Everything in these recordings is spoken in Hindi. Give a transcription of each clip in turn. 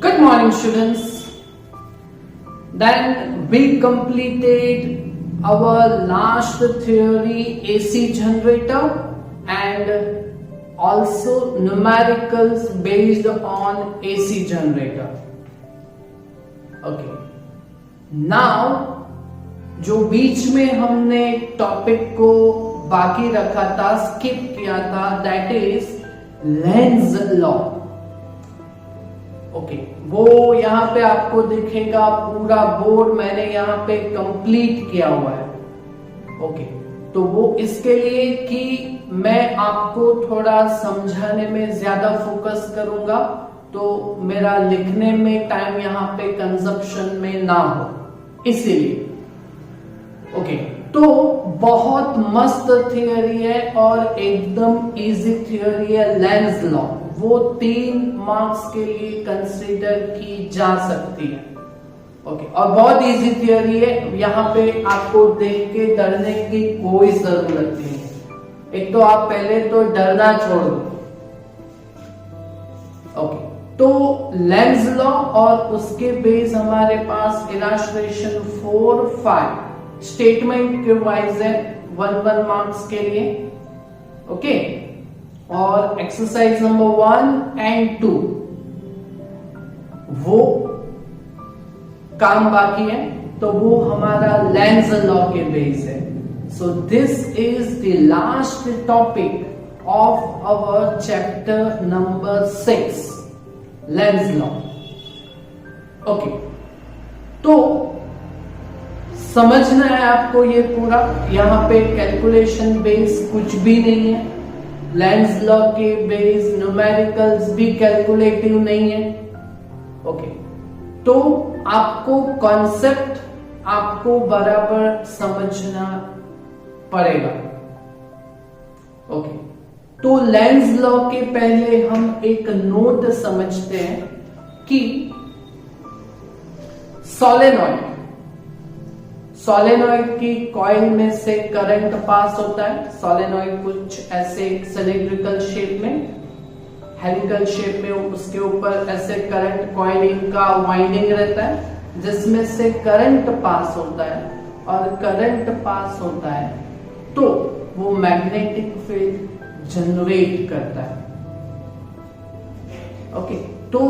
Good morning, students. Then we completed our last theory, AC generator, and also numericals based on AC generator. Okay. Now, जो बीच में हमने टॉपिक को बाकी रखा था, स्किप किया था, that is length law. Okay, वो यहां पे आपको दिखेगा. पूरा बोर्ड मैंने यहां पे कंप्लीट किया हुआ है. ओके, तो वो इसके लिए कि मैं आपको थोड़ा समझाने में ज्यादा फोकस करूंगा, तो मेरा लिखने में टाइम यहां पे कंजप्शन में ना हो, इसीलिए. ओके, तो बहुत मस्त थियरी है और एकदम इजी थियरी है लेंज लॉ. वो 3 मार्क्स के लिए कंसीडर की जा सकती है. ओके, और बहुत इजी थियरी है. यहां पे आपको देख के डरने की कोई जरूरत नहीं है. एक तो आप पहले तो डरना छोड़ दो. ओके, तो लेंज लॉ और उसके बेस हमारे पास इलस्ट्रेशन 4, 5 स्टेटमेंट के वाइज है 1 मार्क्स के लिए. ओके, और एक्सरसाइज नंबर 1 एंड 2 वो काम बाकी है, तो वो हमारा लेंज लॉ के बेस है. So this is the last topic of our chapter number 6, Lenz law. Okay, तो समझना है आपको ये पूरा. यहां पे कैलकुलेशन बेस कुछ भी नहीं है. लेंज लॉ के बेस न्यूमेरिकल्स भी कैलकुलेटिव नहीं है. ओके, तो आपको कॉन्सेप्ट आपको बराबर समझना पड़ेगा. ओके, तो लेंज लॉ के पहले हम एक नोट समझते हैं कि सोलेनॉइड की कॉइल में से करंट पास होता है. सोलेनॉइड कुछ ऐसे सिलिंड्रिकल शेप में, हेलिकल शेप में, उसके ऊपर ऐसे करंट कॉइलिंग का वाइंडिंग रहता है, जिसमें से करंट पास होता है. और करंट पास होता है तो वो मैग्नेटिक फील्ड जनरेट करता है. ओके, तो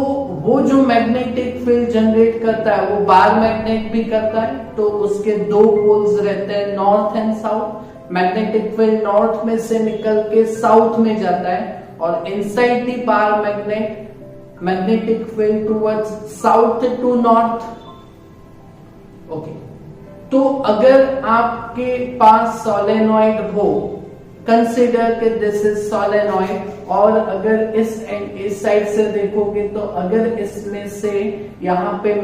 वो जो मैग्नेटिक फील्ड जनरेट करता है वो बार मैग्नेट भी करता है. तो उसके 2 पोल्स रहते हैं, north and south. Magnetic field north में से निकल के साउथ में जाता है, और inside the bar magnet magnetic field towards south to north. Okay, तो अगर आपके पास सोलेनॉइड हो, कंसिडर कि दिस इज सोलेनॉइड, और अगर इस साइड से देखोगे तो अगर इसमें से यहां पे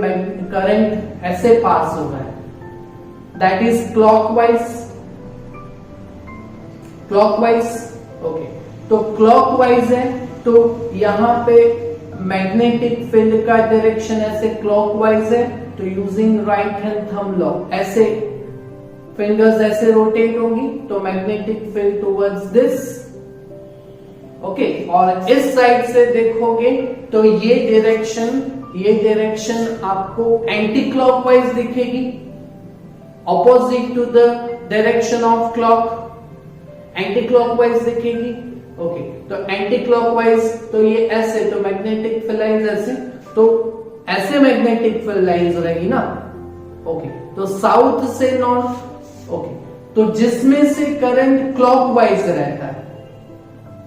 करंट ऐसे पास हो रहा है, दैट इज क्लॉकवाइज. ओके, तो क्लॉकवाइज है, तो यहां पे मैग्नेटिक फील्ड का डायरेक्शन ऐसे क्लॉकवाइज है. तो using right hand thumb law ऐसे फिंगर्स ऐसे रोटेट होंगी, तो magnetic field towards this. Okay, और इस साइड से देखोगे तो ये डायरेक्शन आपको एंटी क्लॉकवाइज दिखेगी, opposite to the direction of clock. Anti clockwise दिखेगी. ओके, तो एंटी क्लॉकवाइज, तो ये ऐसे, तो मैग्नेटिक फील्ड लाइंस ऐसे, तो ऐसे मैग्नेटिक फील्ड लाइंस रहेगी ना. ओके, तो साउथ से नॉर्थ. ओके, तो जिसमें से करंट क्लॉकवाइज रहता है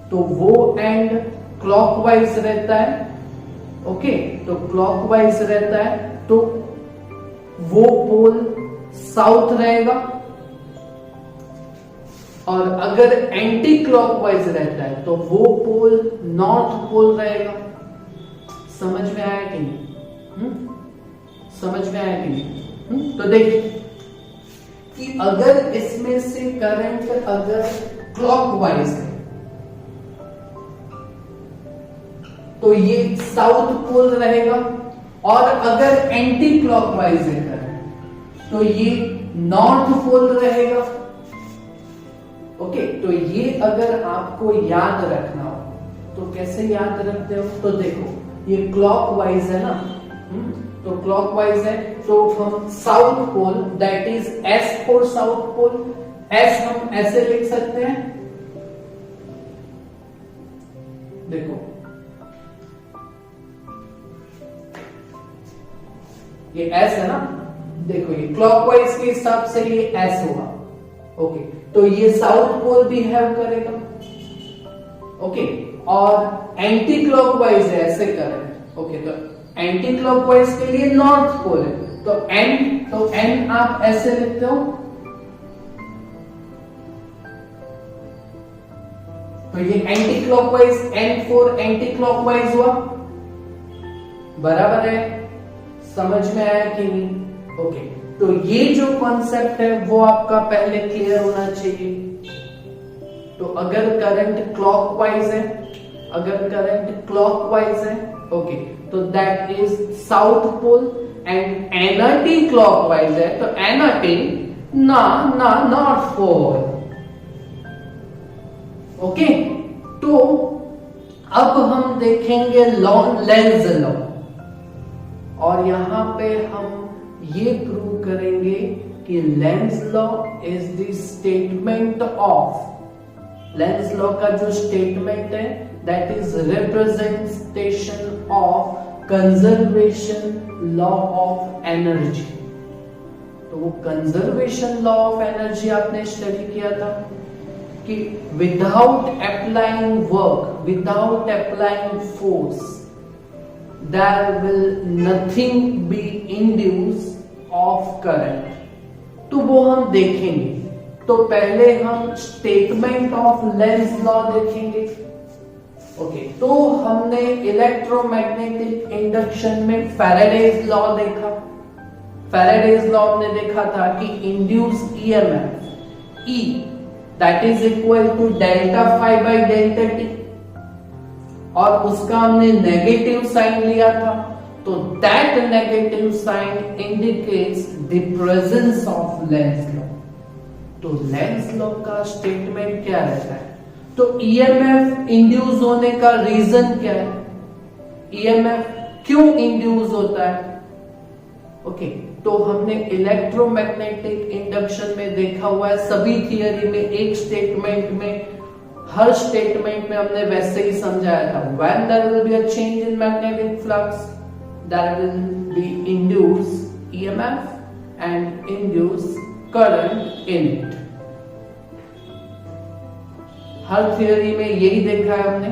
तो वो एंड क्लॉकवाइज रहता है. ओके, तो क्लॉकवाइज रहता है तो वो पोल साउथ रहेगा, और अगर एंटी क्लॉकवाइज रहता है तो वो पोल नॉर्थ पोल रहेगा. समझ में आया कि नहीं? समझ में आया कि नहीं? तो देखिए कि अगर इसमें से करंट अगर क्लॉकवाइज है तो ये साउथ पोल रहेगा, और अगर एंटी क्लॉकवाइज है करंट तो ये नॉर्थ पोल रहेगा. ओके, तो ये अगर आपको याद रखना हो तो कैसे याद रखते हो? तो देखो, ये क्लॉकवाइज है ना, तो क्लॉकवाइज है, तो हम south pole that is S for south pole, S हम ऐसे लिख सकते हैं, देखो ये एस है ना, देखो ये क्लॉकवाइज के हिसाब से ये एस होगा, ओके, तो ये साउथ पोल भी हैव करेगा, ओके, और एंटी क्लॉकवाइज है ऐसे करें, ओके, तो एंटी क्लॉकवाइज के लिए नॉर्थ पोल है, तो एन आप ऐसे लिखते हो, तो ये anti clockwise, N for anti clockwise हुआ, बराबर है, समझ में आया कि नहीं? ओके, तो ये जो कॉन्सेप्ट है वो आपका पहले क्लियर होना चाहिए। तो अगर करंट क्लॉकवाइज है, ओके, तो that is south pole, and anti clockwise है तो एंटी नॉर्थ पोल, ओके। तो अब हम देखेंगे लेंज लॉ, और यहां पे हम ये प्रूव करेंगे कि length law is the statement of, Lenz law का जो स्टेटमेंट है that is representation of conservation law of energy. तो वो कंजर्वेशन लॉ ऑफ एनर्जी आपने स्टडी किया था कि without applying work, without applying force, there will nothing be induced of current। तो वो हम देखेंगे। तो पहले हम स्टेटमेंट ऑफ लेंज लॉ देखेंगे, ओके। तो हमने इलेक्ट्रोमैग्नेटिक इंडक्शन में फैराडेज लॉ देखा। फैराडेज लॉ हमने देखा था कि induced EMF E that is equal to delta phi by delta t, और उसका हमने नेगेटिव साइन लिया था, तो that negative sign indicates the presence of Lenz law. तो लेंज लॉ का स्टेटमेंट क्या रहता है? तो ईएमएफ इंड्यूस होने का रीजन क्या है? ईएमएफ क्यों इंड्यूस होता है? ओके, तो हमने इलेक्ट्रोमैग्नेटिक इंडक्शन में देखा हुआ है, सभी थियरी में एक स्टेटमेंट में, हर स्टेटमेंट में हमने वैसे ही समझाया था, when there will be a change in magnetic flux there will be induced EMF and induced current in it। Her theory में यही देखा है हमने,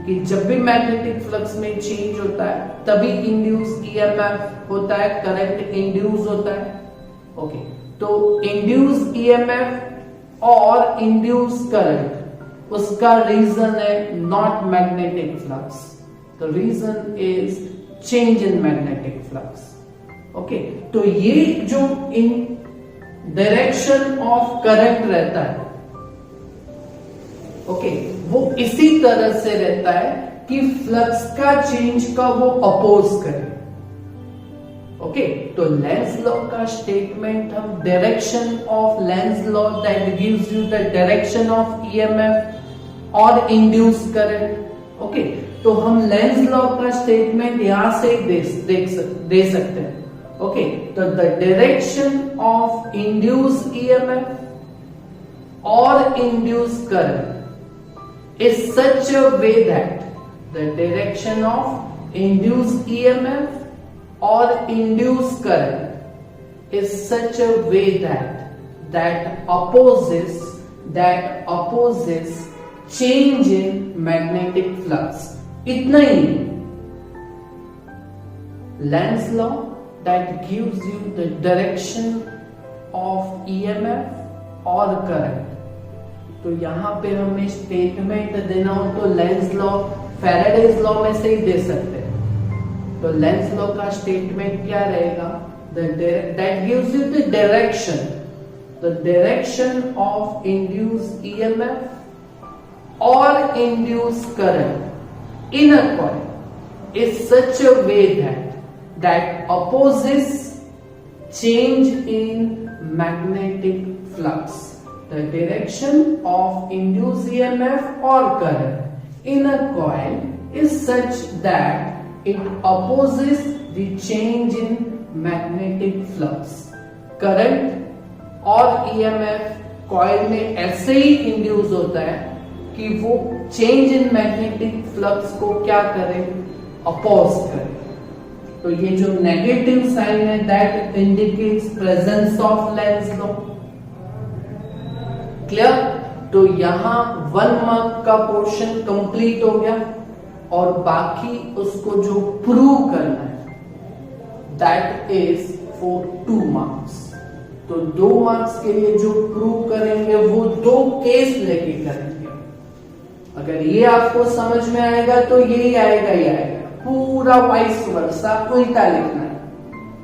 कि जब भी मैग्नेटिक फ्लक्स में चेंज होता है तभी इंड्यूस ईएमएफ होता है, करंट इंड्यूस होता है, ओके। तो इंड्यूस ईएमएफ और इंड्यूस करंट, उसका रीजन है not magnetic flux, the reason is change in magnetic flux, okay. तो ये जो इन डायरेक्शन ऑफ करंट रहता है, ओके, वो इसी तरह से रहता है कि फ्लक्स का चेंज का वो अपोज करे, ओके। तो लेंज लॉ का स्टेटमेंट हम direction of Lenz law that gives you the direction of EMF और इंड्यूस करंट, ओके। तो हम लेंज लॉ का स्टेटमेंट यहां से दे सकते हैं, ओके। तो the direction of induce EMF और induce current is such a way that the direction of induced EMF or induced current is such a way that opposes change in magnetic flux। इतना ही Lenz law that gives you the direction of EMF or current। तो यहां पे हमें स्टेटमेंट देना हो तो लेंज लॉ, फैराडेज लॉ में से ही दे सकते हैं। तो लेंज लॉ का स्टेटमेंट क्या रहेगा? That gives you the direction of induced EMF और induced current in a coil is such a way that opposes change in magnetic flux। The direction of induced EMF or current in a coil is such that it opposes the change in magnetic flux. Current और EMF कॉइल में ऐसे ही इंड्यूस होता है कि वो चेंज इन मैग्नेटिक फ्लक्स को क्या करे, अपोज करे। तो ये जो नेगेटिव साइन है that indicates presence of lens law. Clear? तो यहां 1 मार्क का पोर्शन कंप्लीट हो गया और बाकी उसको जो प्रूव करना है दैट इज फॉर 2 मार्क्स। तो 2 मार्क्स के लिए जो प्रूव करेंगे वो 2 केस लेके करेंगे। अगर ये आपको समझ में आएगा तो यही आएगा ही आएगा, पूरा वाइस वर्सा उल्टा लिखना है।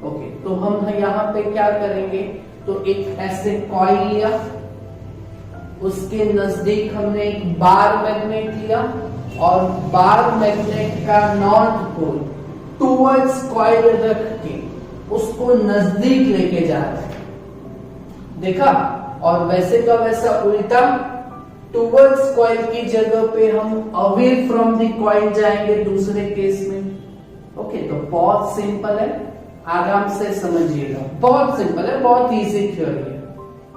ओके, तो हम यहां पे क्या करेंगे, तो एक ऐसे कॉइल लिया, उसके नजदीक हमने एक बार मैग्नेट लिया और बार मैग्नेट का नॉर्थ पोल टुवर्ड्स कॉइल रख के उसको नजदीक लेके जा रहे हैं। देखा? और वैसे का वैसा उल्टा टुवर्ड्स कॉइल की जगह पे हम अवे फ्रॉम द कॉइल जाएंगे दूसरे केस में। ओके, तो बहुत सिंपल है, आराम से समझिएगा, बहुत सिंपल है, बहुत इजी थ्योरी है।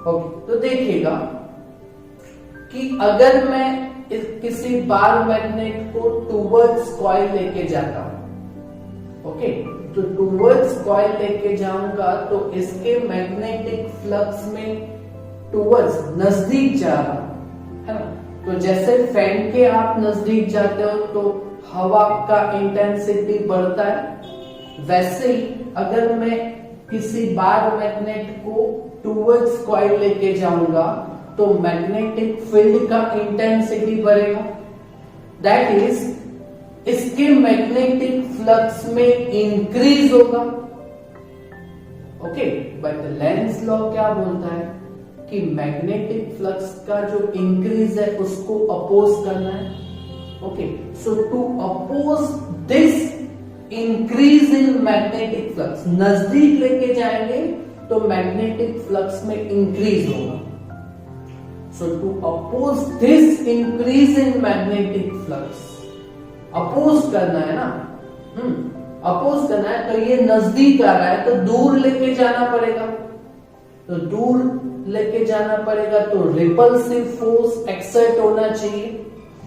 ओके, तो देखिएगा कि अगर मैं किसी बार मैग्नेट को टुवर्ड्स कॉइल लेके जाता हूं, ओके, तो टुवर्ड्स कॉइल लेके जाऊंगा तो इसके मैग्नेटिक फ्लक्स में टुवर्ड्स नजदीक जा रहा है ना। तो जैसे फैन के आप नजदीक जाते हो तो हवा का इंटेंसिटी बढ़ता है, वैसे ही अगर मैं किसी बार मैग्नेट को टुवर्ड्स कॉइल लेके जाऊंगा तो मैग्नेटिक फील्ड का इंटेंसिटी बढ़ेगा। दैट इज इसके मैग्नेटिक फ्लक्स में इंक्रीज होगा। ओके, बट लेंस लॉ क्या बोलता है कि मैग्नेटिक फ्लक्स का जो इंक्रीज है उसको अपोज करना है। Okay, so to oppose this increase in magnetic flux, नजदीक लेके जाएंगे तो मैग्नेटिक फ्लक्स में इंक्रीज होगा। So to oppose this increase in magnetic flux, oppose करना है ना, अपोज करना है, तो ये नजदीक आ रहा है तो दूर लेके जाना पड़ेगा। तो दूर लेके जाना पड़ेगा तो रिपल्सिव फोर्स एक्सर्ट होना चाहिए।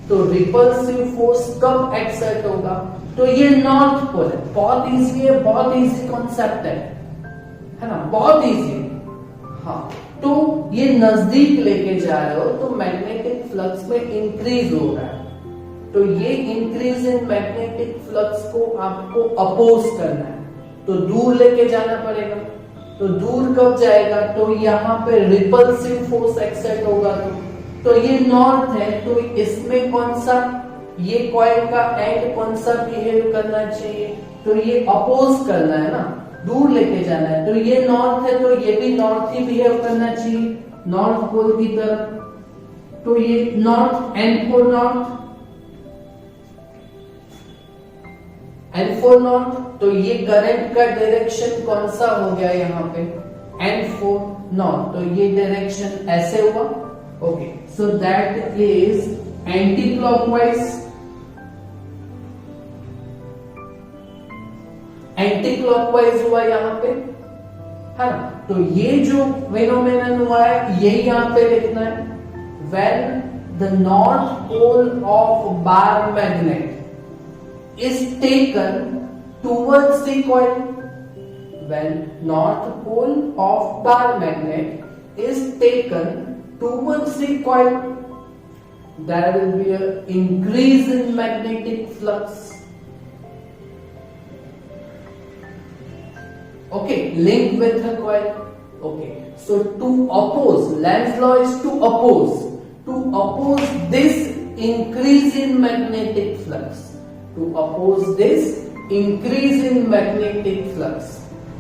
तो रिपल्सिव फोर्स कब एक्सर्ट होगा, तो ये नॉर्थ पोल है। बहुत इजी है, बहुत इजी कॉन्सेप्ट है ना, बहुत इजी है। हाँ, तो ये नजदीक लेके जा रहे हो तो मैग्नेटिक फ्लक्स में इंक्रीज हो रहा है, तो ये इंक्रीज इन मैग्नेटिक फ्लक्स को आपको अपोज करना है, तो दूर लेके जाना पड़ेगा। तो दूर कब जाएगा, तो यहाँ पे रिपल्सिव फोर्स एक्सर्ट होगा। तो ये नॉर्थ है, तो इसमें कौन सा, ये कॉइल का एंड कौन सा बिहेव करना चाहिए, तो ये अपोज करना है ना, दूर लेके जाना है। तो ये नॉर्थ है तो ये भी नॉर्थ ही बिहेव करना चाहिए, नॉर्थ पोल की तरफ। तो ये north, and for north, and for north, तो ये करंट का डायरेक्शन कौन सा हो गया यहाँ पे, एंड फॉर नॉर्थ, तो ये डायरेक्शन ऐसे हुआ। Okay, so that is anti clockwise, anti clockwise हुआ यहाँ पे, है ना। तो ये जो फेनोमेनन हुआ है यही यहाँ पे लिखना है। When the north pole of bar magnet is taken towards the coil, when north pole of bar magnet is taken towards the coil, there will be an increase in magnetic flux. Okay, link with the coil. Okay, so to oppose, Lenz law is to oppose this increase in magnetic flux. To oppose this increase in magnetic flux,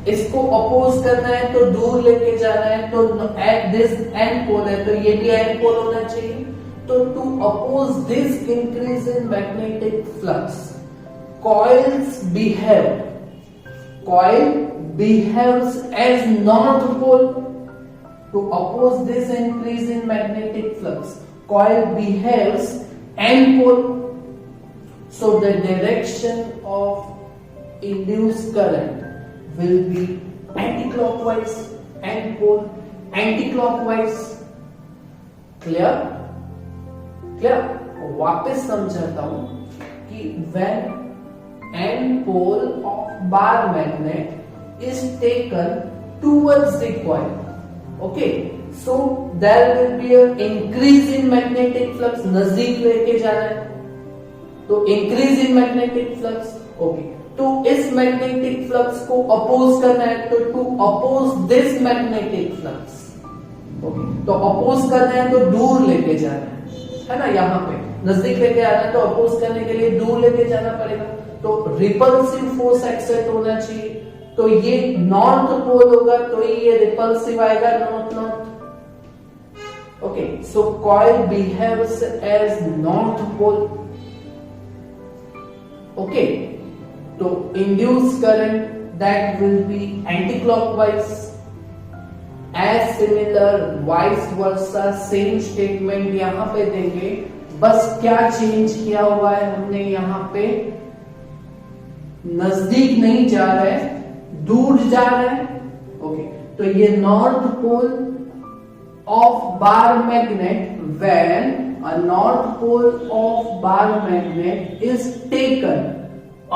इसको अपोज करना है तो दूर लेके जाना है, तो दिस एंड पोल है तो ये भी एंड पोल होना चाहिए। तो to oppose this increase in magnetic flux, coils behaves as north pole. To oppose this increase in magnetic flux, coil behaves end pole. So the direction of induced current will be anti-clockwise and pole anti-clockwise. Clear? Clear? वापस समझाता हूं कि when end pole of bar magnet is taken towards the coil, okay, so there will be an increase in magnetic flux. नजदीक लेके जाना है तो increase in magnetic flux, okay. तो इस magnetic flux को oppose करना है तो to oppose this magnetic flux, okay. तो oppose करना है तो दूर लेके जाना है ना, यहाँ पे नजदीक लेके आना है तो अपोज करने के लिए दूर लेके जाना पड़ेगा. तो रिपल्सिव फोर्स एक्सर्ट होना चाहिए. तो ये नॉर्थ पोल होगा तो ये रिपल्सिव आएगा, north north. Okay, so coil behaves as north pole. Okay, तो induce current that will be anti clockwise. As similar vice versa same statement यहां पे देंगे. बस क्या चेंज किया हुआ है हमने, यहां पे नजदीक नहीं जा रहा है, दूर जा रहा है. ओके, तो ये north pole of bar magnet, when a north pole of bar magnet is taken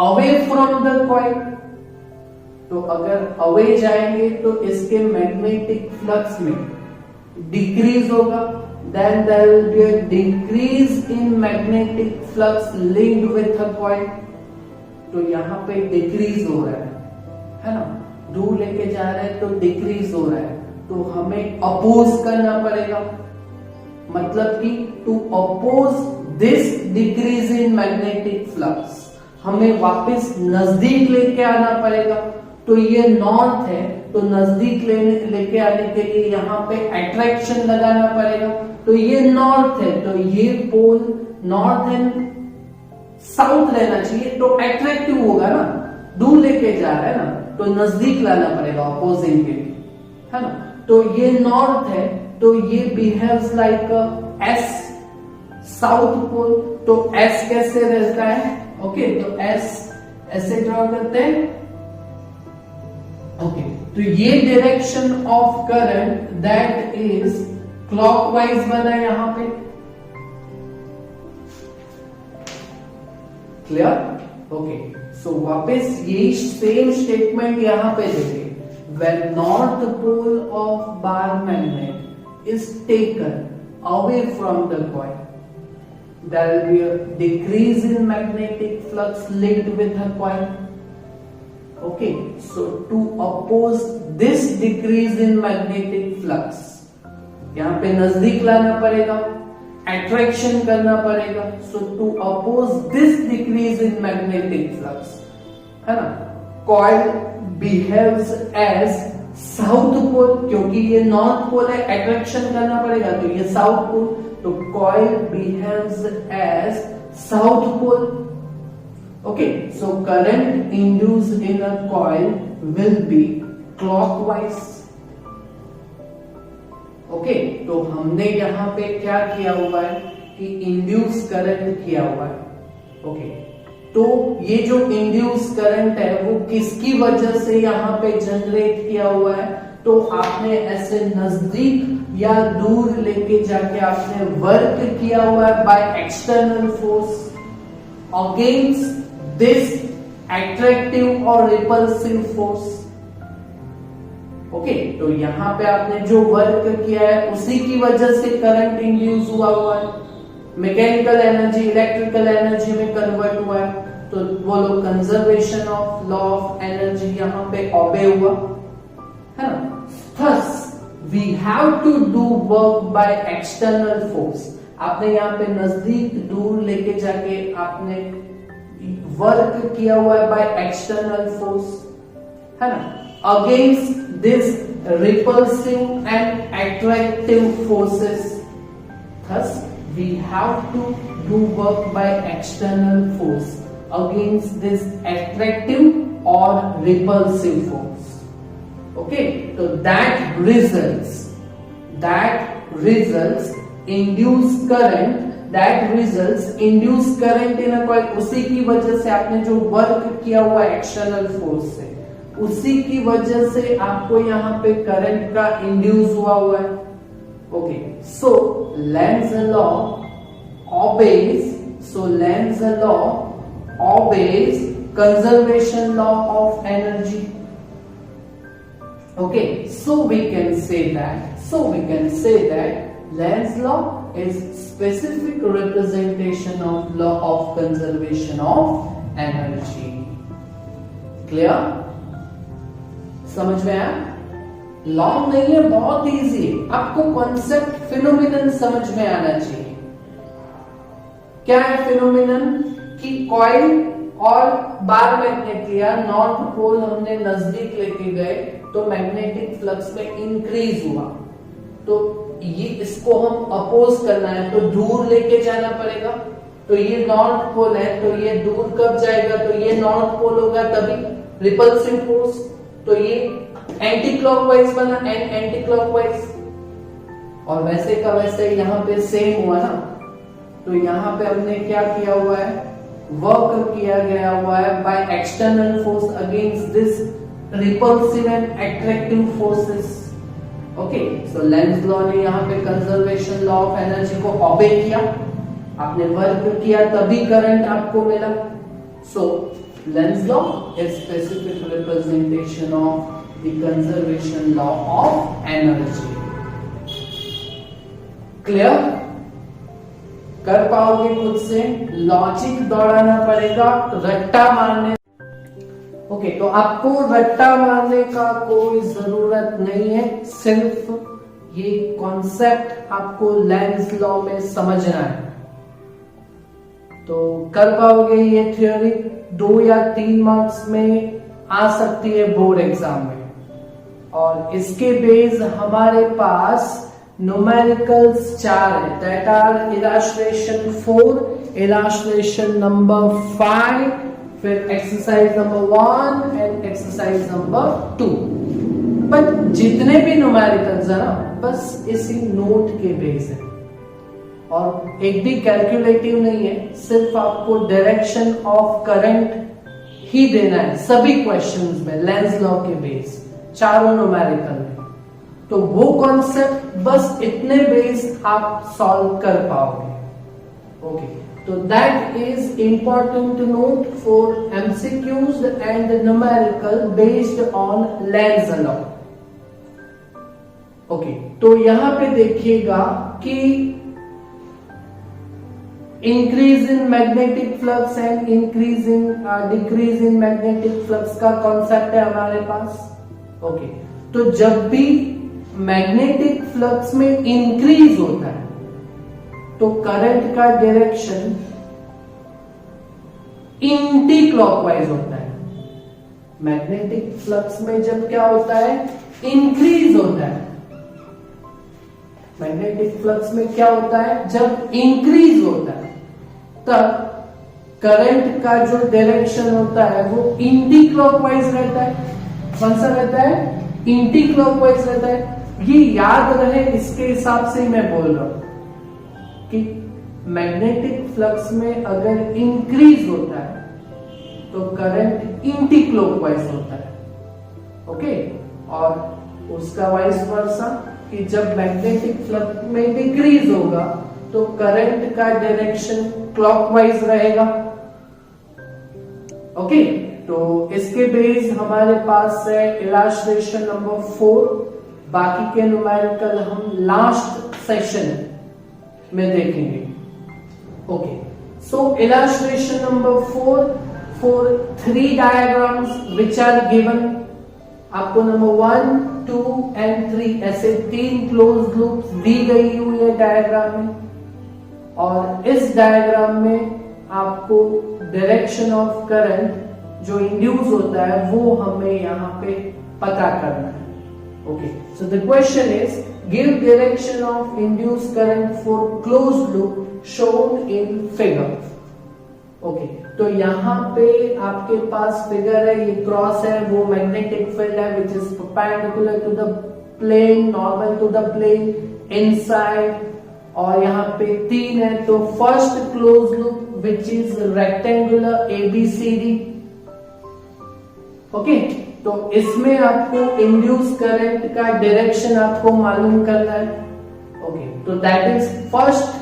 away from the coil. तो अगर अवे जाएंगे तो इसके मैग्नेटिक फ्लक्स में डिक्रीज होगा. Then there will be a decrease in magnetic flux linked with a coil. तो यहाँ पे डिक्रीज हो रहा है ना, दूर लेके जा रहा है तो डिक्रीज हो रहा है. तो हमें अपोज करना पड़ेगा. मतलब कि to oppose this decrease in magnetic flux हमें वापस नजदीक लेके आना पड़ेगा. तो ये नॉर्थ है तो नजदीक लेके आने के लिए यहाँ पे अट्रैक्शन लगाना पड़ेगा. तो ये नॉर्थ है तो ये पोल नॉर्थ एंड साउथ रहना चाहिए. तो अट्रैक्टिव होगा ना, दूर लेके जा रहा है ना, तो नजदीक लाना पड़ेगा अपोजिंग के लिए, है ना. तो ये नॉर्थ है तो ये behaves like S, south pole. तो एस कैसे रहता है? ओके, तो एस ऐसे ड्रॉ करते हैं. ओके, तो ये direction of current that is clockwise बना यहां पे. क्लियर? ओके, सो वापस यही सेम स्टेटमेंट यहां पे देंगे. When north pole of bar magnet is taken away from the coil, there will be a decrease in magnetic flux linked with the coil. Okay, so to oppose this decrease in magnetic flux, यहां पे नजदीक लाना पड़ेगा, अट्रैक्शन करना पड़ेगा. So to oppose this decrease in magnetic flux, है ना, coil behaves as south pole. क्योंकि ये नॉर्थ पोल है, अट्रैक्शन करना पड़ेगा तो ये साउथ पोल. तो coil behaves as south pole. Okay, so current induced in a coil will be clockwise. Okay, तो हमने यहां पे क्या किया हुआ है कि इंड्यूस करंट किया हुआ है. ओके, तो ये जो इंड्यूस करंट है वो किसकी वजह से यहां पे जनरेट किया हुआ है? तो आपने ऐसे नजदीक या दूर लेके जाके आपने वर्क किया हुआ है by external force against this attractive और रिपल्सिव फोर्स. ओके, तो यहां पे आपने जो वर्क किया है उसी की वजह से करंट इंड्यूस हुआ है. मैकेनिकल एनर्जी इलेक्ट्रिकल एनर्जी में कन्वर्ट हुआ है. तो बोलो conservation of law of energy यहां पे ओबे हुआ, है ना. Thus, we have to do work by external force. आपने यहाँ पे नजदीक दूर लेके जाके आपने वर्क किया हुआ है by external force, है ना, against this repulsive and attractive forces. Thus, we have to do work by external force against this attractive or repulsive force. Okay, so that results induced current that results induce current in a coil, उसी की वजह से आपने जो वर्क किया हुआ एक्सटर्नल फोर्स से, उसी की वजह से आपको यहाँ पे करंट का इंड्यूस हुआ है। Okay, so Lenz law obeys conservation law of energy. Okay, so we can say that Lenz law is specific representation of law of conservation of energy. Clear? समझ में आया? लॉन्ग नहीं है, बहुत इजी है, आपको कॉन्सेप्ट फिनोमिनन समझ में आना चाहिए। क्या है फिनोमिनन? कि कॉइल और बार मैग्नेट लिया, नॉर्थ पोल हमने नजदीक लेके गए तो मैग्नेटिक फ्लक्स में इंक्रीज हुआ, तो ये इसको हम अपोज करना है तो दूर लेके जाना पड़ेगा। तो ये नॉर्थ पोल है तो ये दूर कब जाएगा? तो ये नॉर्थ पोल होगा तभी रिपल्सिव फोर्स, तो ये एंटी क्लॉकवाइज बना, एंटी क्लॉकवाइज। और वैसे का वैसे यहाँ पे सेम हुआ ना, तो यहाँ पे हमने क्या किया हुआ है? वर्क किया गया हुआ है by external force against this repulsive and attractive forces. Okay, so Lenz law ने यहाँ पे कंजर्वेशन लॉ ऑफ एनर्जी को ऑबे किया, आपने वर्क किया तभी करंट आपको मिला। So Lenz law is specific representation of the conservation law of energy. Clear? कर पाओगे खुद से? लॉजिक दौड़ाना पड़ेगा, रट्टा मारने। ओके, तो आपको रट्टा मारने का कोई जरूरत नहीं है, सिर्फ ये कॉन्सेप्ट आपको लेंज लॉ में समझना है, तो कर पाओगे। ये थ्योरी 2 या 3 मार्क्स में आ सकती है बोर्ड एग्जाम में, और इसके बेस हमारे पास न्यूमेरिकल्स 4 है, that are illustration 4, illustration number 5, फिर exercise number 1 and exercise number 2। But जितने भी न्यूमेरिकल्स है ना, बस इसी नोट के बेस है, और एक भी कैलकुलेटिव नहीं है, सिर्फ आपको डायरेक्शन ऑफ करंट ही देना है सभी क्वेश्चंस में, लेंज लॉ के बेस, चारों न्यूमेरिकल में। तो वो कॉन्सेप्ट बस इतने बेस आप सॉल्व कर पाओगे। ओके, तो that is important to note for MCQs and numerical based on Lenz law. Okay, तो यहां पे देखिएगा कि increase in magnetic flux and decrease in magnetic flux का कॉन्सेप्ट है हमारे पास। ओके, तो जब भी मैग्नेटिक फ्लक्स में इंक्रीज होता है तो करंट का डायरेक्शन एंटी क्लॉकवाइज होता है। मैग्नेटिक फ्लक्स में जब क्या होता है? इंक्रीज होता है। मैग्नेटिक फ्लक्स में क्या होता है? जब इंक्रीज होता है तब करंट का जो डायरेक्शन होता है वो एंटी क्लॉकवाइज रहता है। कौन सा रहता है? एंटी क्लॉकवाइज रहता है। ये याद रहे, इसके हिसाब से मैं बोल रहा हूं कि मैग्नेटिक फ्लक्स में अगर इंक्रीज होता है तो करंट एंटी क्लॉकवाइज होता है। ओके, और उसका वाइस वर्सा कि जब मैग्नेटिक फ्लक्स में डिक्रीज होगा तो करंट का डायरेक्शन क्लॉकवाइज रहेगा। ओके, तो इसके बेस हमारे पास है इलस्ट्रेशन नंबर 4, बाकी के न्यूमेरिकल हम लास्ट सेशन में देखेंगे। Okay, so illustration number 4 for 3 diagrams which are given. आपको नंबर 1, 2 एंड 3 ऐसे 3 क्लोज लूप्स दी गई हुई है डायग्राम में, और इस डायग्राम में आपको डायरेक्शन ऑफ करंट जो इंड्यूस होता है वो हमें यहाँ पे पता करना है। Okay, so the question is give direction of induce current for closed loop shown in figure. Okay, तो यहाँ पे आपके पास फिगर है, ये क्रॉस है, वो मैग्नेटिक फील्ड है which is perpendicular to the plane, normal to the plane, inside और यहाँ पे 3 है। तो first close loop which is rectangular ABCD। Okay, तो इसमें आपको इंड्यूस करंट का डायरेक्शन आपको मालूम करना है। ओके, तो दैट इज फर्स्ट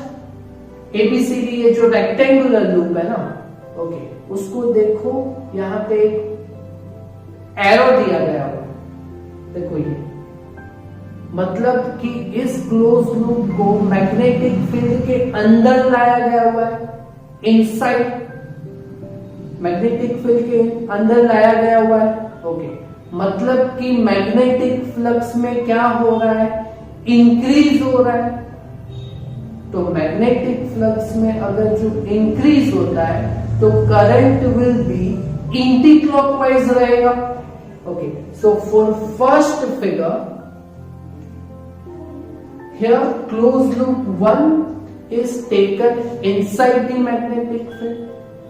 ABCD, ये जो रेक्टेंगुलर लूप है ना, ओके, उसको देखो यहाँ पे एरो दिया गया हुआ, देखो ये मतलब कि इस क्लोज लूप को मैग्नेटिक फील्ड के अंदर लाया गया हुआ है, इनसाइड मैग्नेटिक फील्ड के अंदर लाया गया हुआ है। ओके, मतलब कि मैग्नेटिक फ्लक्स में क्या हो रहा है, इंक्रीज हो रहा है। तो मैग्नेटिक फ्लक्स में अगर जो इंक्रीज होता है तो current will be anti clockwise रहेगा। Okay, so for first figure here closed loop 1 is taken inside the magnetic field.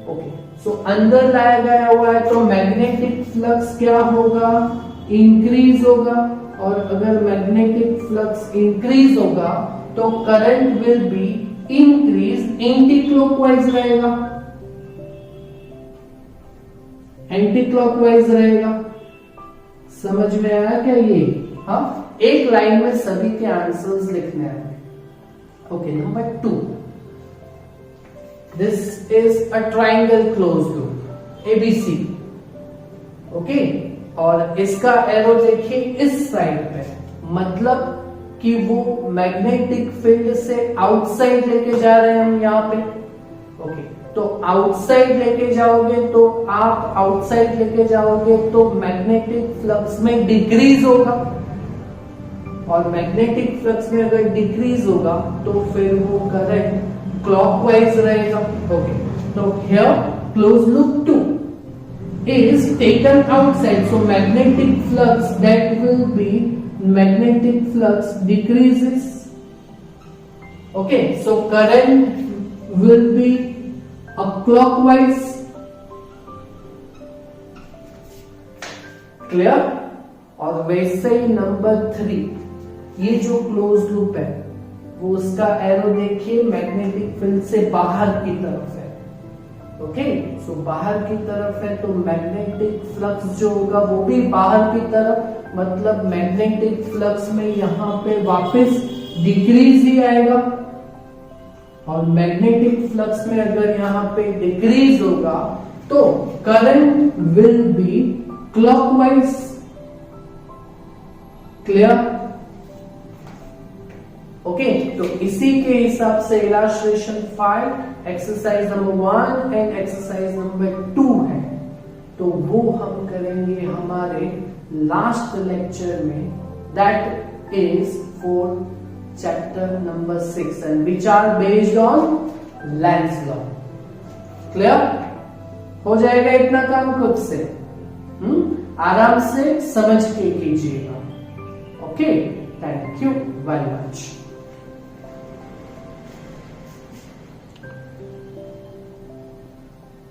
Okay, so अंदर लाया गया हुआ है तो मैग्नेटिक फ्लक्स क्या होगा, इंक्रीज होगा। और अगर मैग्नेटिक फ्लक्स इंक्रीज होगा तो current will be increase, anti clockwise रहेगा, एंटी क्लॉकवाइज रहेगा। समझ में आया क्या ये? हाँ, एक लाइन में सभी के आंसर्स लिखने हैं। Okay, number 2, this is a triangle close loop ABC। Okay, और इसका एरो देखिए इस साइड पे, मतलब कि वो मैग्नेटिक फील्ड से आउटसाइड लेके जा रहे हैं हम यहाँ पे। ओके, तो आउटसाइड लेके जाओगे तो आप आउटसाइड लेके जाओगे तो मैग्नेटिक फ्लक्स में डिक्रीज होगा, और मैग्नेटिक फ्लक्स में अगर डिक्रीज होगा तो फिर वो करंट क्लॉकवाइज रहेगा। ओके, तो here close loop 2 is taken outside, so magnetic flux that will be magnetic flux decreases. Okay, so current will be clockwise. Clear? और वैसे ही नंबर 3, ये जो क्लोज लूप है वो उसका एरो देखिए मैग्नेटिक फील्ड से बाहर की तरफ है। ओके, सो बाहर की तरफ है तो मैग्नेटिक फ्लक्स जो होगा वो भी बाहर की तरफ, मतलब मैग्नेटिक फ्लक्स में यहाँ पे वापस डिक्रीज ही आएगा। और मैग्नेटिक फ्लक्स में अगर यहाँ पे डिक्रीज होगा तो current will be clockwise. Clear? Okay, तो इसी के हिसाब से illustration 5, exercise number 1 and exercise number 2 है, तो वो हम करेंगे हमारे लास्ट लेक्चर में, that is for chapter number 6 and which are based on Lenz law. Clear? हो जाएगा इतना काम खुद से, आराम से समझ के कीजिएगा। Okay, thank you very much.